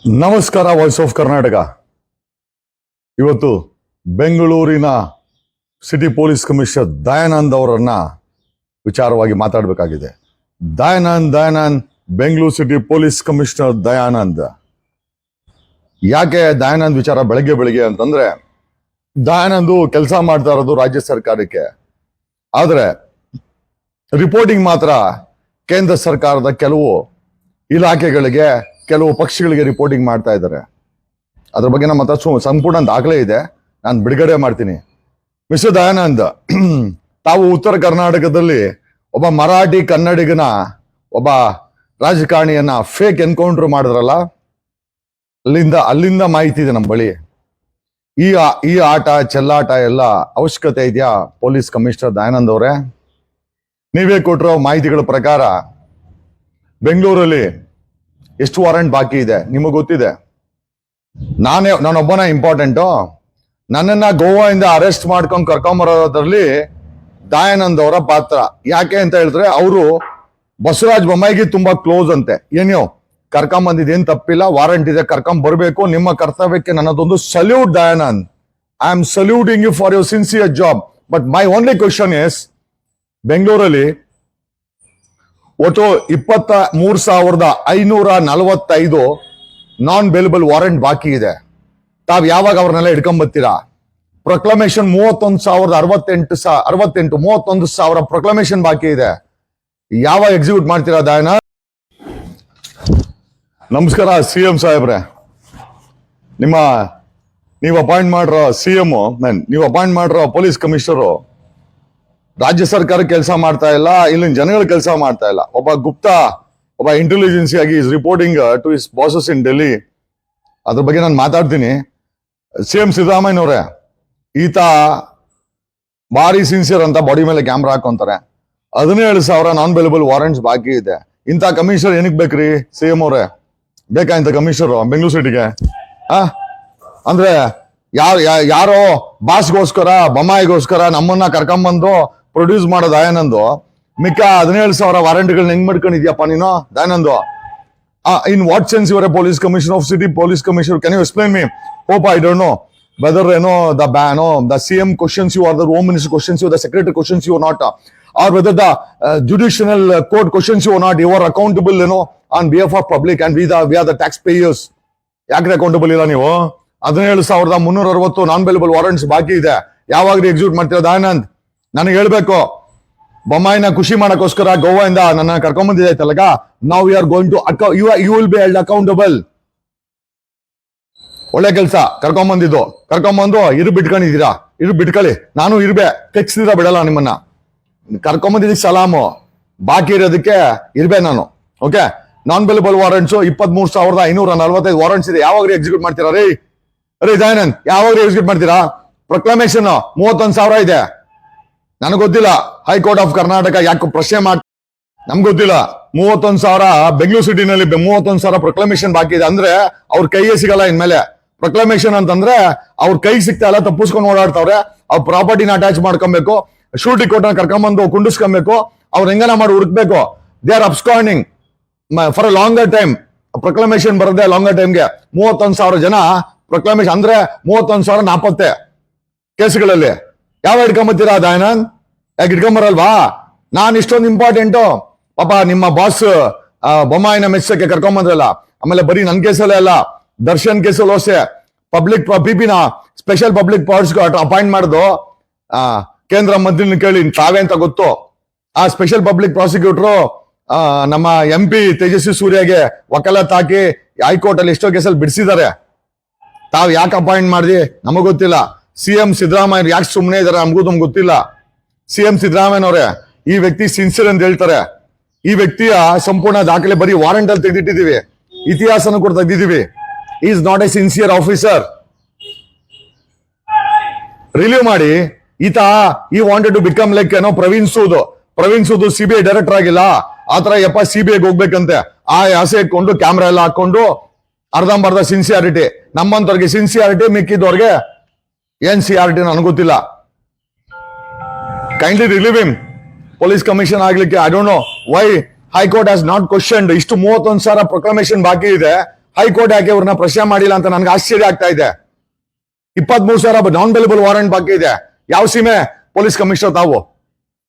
ನಮಸ್ಕಾರ. Voice of Karnataka. ಇವತ್ತು ಬೆಂಗಳೂರಿನ ಸಿಟಿ ಪೊಲೀಸ್ ಕಮಿಷನರ್ ದಯಾನಂದ್ ಅವರನ್ನ ವಿಚಾರವಾಗಿ ಮಾತಾಡಬೇಕಾಗಿದೆ. Dayanand Bengaluru city police commissioner Dayanand. ಯಾಕೆ ದಯಾನಂದ್ ವಿಚಾರ ಬೆಳಗ್ಗೆ ಅಂತಂದ್ರೆ, ದಯಾನಂದ್ ಕೆಲಸ ಮಾಡ್ತಾ ಇರೋದು ರಾಜ್ಯ ಸರ್ಕಾರಕ್ಕೆ, ಆದ್ರೆ ರಿಪೋರ್ಟಿಂಗ್ ಮಾತ್ರ ಕೇಂದ್ರ ಸರ್ಕಾರದ ಕೆಲವು ಇಲಾಖೆಗಳಿಗೆ, ಕೆಲವು ಪಕ್ಷಗಳಿಗೆ ರಿಪೋರ್ಟಿಂಗ್ ಮಾಡ್ತಾ ಇದ್ದಾರೆ. ಅದ್ರ ಬಗ್ಗೆ ನಮ್ಮ ಹತ್ರ ಸಂಪೂರ್ಣ ದಾಖಲೆ ಇದೆ, ನಾನು ಬಿಡುಗಡೆ ಮಾಡ್ತೀನಿ. ಮಿಸ್ಟರ್ ದಯಾನಂದ್, ತಾವು ಉತ್ತರ ಕರ್ನಾಟಕದಲ್ಲಿ ಒಬ್ಬ ಮರಾಠಿ ಕನ್ನಡಿಗನ ಒಬ್ಬ ರಾಜಕಾರಣಿಯನ್ನ ಫೇಕ್ ಎನ್ಕೌಂಟರ್ ಮಾಡಿದ್ರಲ್ಲ, ಅಲ್ಲಿಂದ ಮಾಹಿತಿ ಇದೆ ನಮ್ಮ ಬಳಿ. ಈ ಆಟ ಚೆಲ್ಲಾಟ ಎಲ್ಲ ಅವಶ್ಯಕತೆ ಇದೆಯಾ ಪೊಲೀಸ್ ಕಮಿಷನರ್ ದಯಾನಂದ್ ಅವರೇ? ನೀವೇ ಕೊಟ್ಟಿರೋ ಮಾಹಿತಿಗಳ ಪ್ರಕಾರ ಬೆಂಗಳೂರಲ್ಲಿ ಎಷ್ಟು ವಾರೆಂಟ್ ಬಾಕಿ ಇದೆ ನಿಮಗೆ ಗೊತ್ತಿದೆ. ನಾನೊಬ್ಬನ ಇಂಪಾರ್ಟೆಂಟು. ನನ್ನನ್ನ ಗೋವಾದಿಂದ ಅರೆಸ್ಟ್ ಮಾಡ್ಕೊಂಡು ಕರ್ಕೊಂಬರೋದ್ರಲ್ಲಿ ದಯಾನಂದ್ ಅವರ ಪಾತ್ರ. ಯಾಕೆ ಅಂತ ಹೇಳಿದ್ರೆ, ಅವರು ಬಸವರಾಜ ಬೊಮ್ಮಾಯಿಗೆ ತುಂಬಾ ಕ್ಲೋಸ್ ಅಂತೆ. ಏನೋ ಕರ್ಕೊಂಬಂದಿದ್ದೇನು ತಪ್ಪಿಲ್ಲ, ವಾರೆಂಟ್ ಇದೆ, ಕರ್ಕೊಂಡ್ ಬರ್ಬೇಕು. ನಿಮ್ಮ ಕರ್ತವ್ಯಕ್ಕೆ ನನ್ನದೊಂದು salute Dayanand. I am saluting you for your sincere job. But my only question is, ಬೆಂಗಳೂರಲ್ಲಿ ಒಟ್ಟು 23,545 ನಾನ್ ಬೇಲಬಲ್ ವಾರೆಂಟ್ ಬಾಕಿ ಇದೆ. ತಾವ್ ಯಾವಾಗ ಅವ್ರನ್ನೆಲ್ಲ ಹಿಡ್ಕೊಂಬತ್ತೀರಾ? ಪ್ರೊಕ್ಲಮೇಷನ್ 31,068 ಪ್ರೊಕ್ಲಮೇಷನ್ ಬಾಕಿ ಇದೆ. ಯಾವಾಗ ಎಕ್ಸಿಕ್ಯೂಟ್ ಮಾಡ್ತೀರಾ ದಯಾನಂದ್? ನಮಸ್ಕಾರ CM ಸಾಹೇಬ್ರೆ. ನೀವು ಅಪಾಯಿಂಟ್ ಮಾಡಿರೋ CM, ನೀವು ಅಪಾಯಿಂಟ್ ಮಾಡಿರೋ ಪೊಲೀಸ್ ಕಮಿಷನರು ರಾಜ್ಯ ಸರ್ಕಾರ ಕೆಲಸ ಮಾಡ್ತಾ ಇಲ್ಲ, ಇಲ್ಲಿನ ಜನಗಳು ಕೆಲಸ ಮಾಡ್ತಾ ಇಲ್ಲ. ಒಬ್ಬ ಇಂಟೆಲಿಜೆನ್ಸಿ ಆಗಿ is reporting to is bosses in Delhi. ಅದ್ರ ಬಗ್ಗೆ ನಾನು ಮಾತಾಡ್ತೀನಿ. CM ಸಿದ್ದರಾಮಯ್ಯನವರೇ, ಈತ ಭಾರಿ ಸಿನ್ಸಿಯರ್ ಅಂತ ಬಾಡಿ ಮೇಲೆ ಕ್ಯಾಮ್ರಾ ಹಾಕೊಂತಾರೆ. 17,000 ನಾನ್ ಬೇಲಬಲ್ ವಾರೆಂಟ್ಸ್ ಬಾಕಿ ಇದೆ. ಇಂಥ ಕಮಿಷನರ್ ಏನಕ್ಕೆ ಬೇಕ್ರಿ CM ಅವರೇ? ಬೇಕಾ ಇಂಥ ಕಮಿಷನರ್ ಬೆಂಗಳೂರು ಸಿಟಿಗೆ? ಅಂದ್ರೆ ಯಾರೋ ಬಾಸ್ಗೋಸ್ಕರ, ಬೊಮ್ಮಾಯಿಗೋಸ್ಕರ ನಮ್ಮನ್ನ ಕರ್ಕೊಂಬಂದು ಪ್ರೊಡ್ಯೂಸ್ ಮಾಡೋ ದಯಾನಂದು ಮಿಕ್ಕ 17,000 ವಾರೆಂಟ್ಗಳನ್ನ ಹೆಂಗ್ ಮಾಡ್ಕೊಂಡಿದ್ಯಪ್ಪ ನೀನು Dayanand? In what sense you're a police commissioner of city police commissioner? Can you explain me? Hope I don't know whether the CM questions you or the Home Minister questions you, the Secretary questions you or not, or whether the judicial court questions you or not. You are accountable, on behalf of public, and we are the taxpayers. ಯಾಕೆ accountable ಇಲ್ಲ ನೀವು? 17,360 non bailable warrants ಬಾಕಿ ಇದೆ. ಯಾವಾಗ execute ಮಾಡ್ತೀರಾ ದಯಾನಂದ್? ನನಗೆ ಹೇಳ್ಬೇಕು. ಬೊಮ್ಮಾಯಿನ ಖುಷಿ ಮಾಡಕ್ಕೋಸ್ಕರ ಗೋವಾದಿಂದ ನನ್ನ ಕರ್ಕೊಂಬಂದಿದ್ದಾಯ್ತಲ್ಲ, ನಾವು you are going to you will be held accountable. ಒಳ್ಳೆ ಕೆಲಸ. ಕರ್ಕೊಂಬಂದು ಬಿಟ್ಕೊಂಡಿದ್ದೀರಾ, ಬಿಟ್ಕೊಳ್ಳಿ. ನಾನು ಕೆಚ್ಚಿದಿರ ಬಿಡಲ್ಲ ನಿಮ್ಮನ್ನ. ಕರ್ಕೊಂಬಂದಿದ್ದಕ್ಕೆ ಸಲಾಮು. ಬಾಕಿ ಇರೋದಕ್ಕೆ ನಾನು. Okay, non bailable warrants 23,545 warrants ಇದೆ. ಯಾವಾಗ ಎಕ್ಸಿಕ್ಯೂಟ್ ಮಾಡ್ತೀರಾ ರೀ ದಯಾನಂದ್? ಯಾವಾಗ ಎಕ್ಸಿಕ್ಯೂಟ್ ಮಾಡ್ತೀರಾ? ಪ್ರೊಕ್ಲಮೇಷನ್ 31,000 ಇದೆ. ನನಗೆ ಗೊತ್ತಿಲ್ಲ ಹೈಕೋರ್ಟ್ ಆಫ್ ಕರ್ನಾಟಕ ಯಾಕೆ ಪ್ರಶ್ನೆ ನಮ್ಗೆ ಗೊತ್ತಿಲ್ಲ. 31,000 ಬೆಂಗಳೂರು ಸಿಟಿನಲ್ಲಿ 31,000 ಪ್ರೊಕ್ಲಮೇಷನ್ ಬಾಕಿ ಇದೆ. ಅಂದ್ರೆ ಅವ್ರ ಕೈಗೆ ಸಿಗಲ್ಲ ಇನ್ಮೇಲೆ. ಪ್ರೊಕ್ಲಮೇಷನ್ ಅಂತಂದ್ರೆ ಅವ್ರ ಕೈಗೆ ಸಿಗ್ತಾ ಇಲ್ಲ, ತಪ್ಪಿಸ್ಕೊಂಡು ಓಡಾಡ್ತಾವ್ರೆ. ಅವ್ರ ಪ್ರಾಪರ್ಟಿನ ಅಟ್ಯಾಚ್ ಮಾಡ್ಕೊಬೇಕು, ಶೂರಿಟಿ ಕೋರ್ಟ್ನ ಕರ್ಕೊಂಬಂದು ಕುಂಡಿಸ್ಕೊಬೇಕು, ಅವ್ರ ಹೆಂಗನ ಮಾಡಿ ಹುಡುಕ್ಬೇಕು. They are absconding for a longer time. Proclamation ಬರದೆ ಲಾಂಗರ್ ಟೈಮ್ಗೆ 31,000 ಜನ ಪ್ರೊಕ್ಲಮೇಷನ್ ಅಂದ್ರೆ 31,000 ನಾಪತ್ತೆ ಕೇಸ್ಗಳಲ್ಲಿ. ಯಾವ ಹಿಡ್ಕೊಂಬತ್ತೀರಾ ದಯಾನಂದ್? ಯಾಕೆ ಹಿಡ್ಕೊಂಬರಲ್ವಾ? ನಾನು ಇಷ್ಟೊಂದು ಇಂಪಾರ್ಟೆಂಟು. ಪಾಪ ನಿಮ್ಮ ಬಾಸ್ ಬೊಮ್ಮಾಯಿನ ಮೆಚ್ಚಕ್ಕೆ ಕರ್ಕೊಂಬಂದ್ರಲ್ಲ. ಆಮೇಲೆ ಬರೀ ನನ್ ಕೇಸಲ್ಲೇ ಅಲ್ಲ, ದರ್ಶನ್ ಕೇಸಲ್ಲಿ ಅಷ್ಟೇ ಪಬ್ಲಿಕ್ ಪಿಪಿನ ಸ್ಪೆಷಲ್ ಪಬ್ಲಿಕ್ ಪ್ರಾಸಿಕ್ಯೂಟರ್ ಅಪಾಯಿಂಟ್ ಮಾಡುದು ಕೇಂದ್ರ ಮಂತ್ರಿನ ಕೇಳಿ, ತಾವೇ ಅಂತ ಗೊತ್ತು. ಆ ಸ್ಪೆಷಲ್ ಪಬ್ಲಿಕ್ ಪ್ರಾಸಿಕ್ಯೂಟರ್ ನಮ್ಮ MP ತೇಜಸ್ವಿ ಸೂರ್ಯಗೆ ವಕಾಲತ್ ಹಾಕಿ ಹೈಕೋರ್ಟ್ ಅಲ್ಲಿ ಎಷ್ಟೋ ಕೇಸಲ್ಲಿ ಬಿಡಿಸಿದ್ದಾರೆ. ತಾವ್ ಯಾಕೆ ಅಪಾಯಿಂಟ್ ಮಾಡಿದಿ ನಮಗ್ ಗೊತ್ತಿಲ್ಲ. CM ಸಿದ್ದರಾಮಯ್ಯ ಯಾಕೆ ಸುಮ್ಮನೆ ಇದಾರೆ ನಮಗೂ ಗೊತ್ತಿಲ್ಲ. CM ಸಿದ್ದರಾಮಯ್ಯನವರೇ, ಈ ವ್ಯಕ್ತಿ ಸಿನ್ಸಿಯರ್ ಅಂತ ಹೇಳ್ತಾರೆ. ಈ ವ್ಯಕ್ತಿಯ ಸಂಪೂರ್ಣ ದಾಖಲೆ ಬರೀ ವಾರೆಂಟ್ ಅಲ್ಲಿ ತೆಗೆದಿಟ್ಟಿದ್ದೀವಿ, ಇತಿಹಾಸನ ಕೂಡ ತೆಗೆದಿದ್ದೀವಿ. Is not a sincere officer. Relieve ಮಾಡಿ. ಈತ ಈ wanted to become like Praveen Sood CBI director ಆಗಿಲ್ಲ. ಆತರ CBIಗೆ ಹೋಗ್ಬೇಕಂತೆ. ಆ ಆಸೆ ಇಟ್ಕೊಂಡು ಕ್ಯಾಮ್ರಾ ಎಲ್ಲ ಹಾಕೊಂಡು ಅರ್ಧಂಬರ್ಧ ಸಿನ್ಸಿಯಾರಿಟಿ. ನಮ್ಮಂತವ್ರಿಗೆ ಸಿನ್ಸಿಯಾರಿಟಿ, ಮಿಕ್ಕಿದವ್ರಿಗೆ ಏನ್ ಸಿಆರ್ಟಿ ನನಗೆ ಗೊತ್ತಿಲ್ಲ. Kindly relieve him. Police commission ಆಗ್ಲಿಕ್ಕೆ I don't know why high court has not questioned. ಇಷ್ಟು 31,000 ಪ್ರೊಕ್ಲಮೇಷನ್ ಬಾಕಿ ಇದೆ. ಹೈಕೋರ್ಟ್ ಯಾಕೆ ಇವ್ರನ್ನ ಪ್ರಶ್ನೆ ಮಾಡಿಲ್ಲ ಅಂತ ನನ್ಗೆ ಆಶ್ಚರ್ಯ ಆಗ್ತಾ ಇದೆ. 23,000 ನಾನ್ ಬೆಲೆಬಲ್ ವಾರೆಂಟ್ ಬಾಕಿ ಇದೆ. ಯಾವ ಸೀಮೆ ಪೊಲೀಸ್ ಕಮಿಷನರ್ ತಾವು?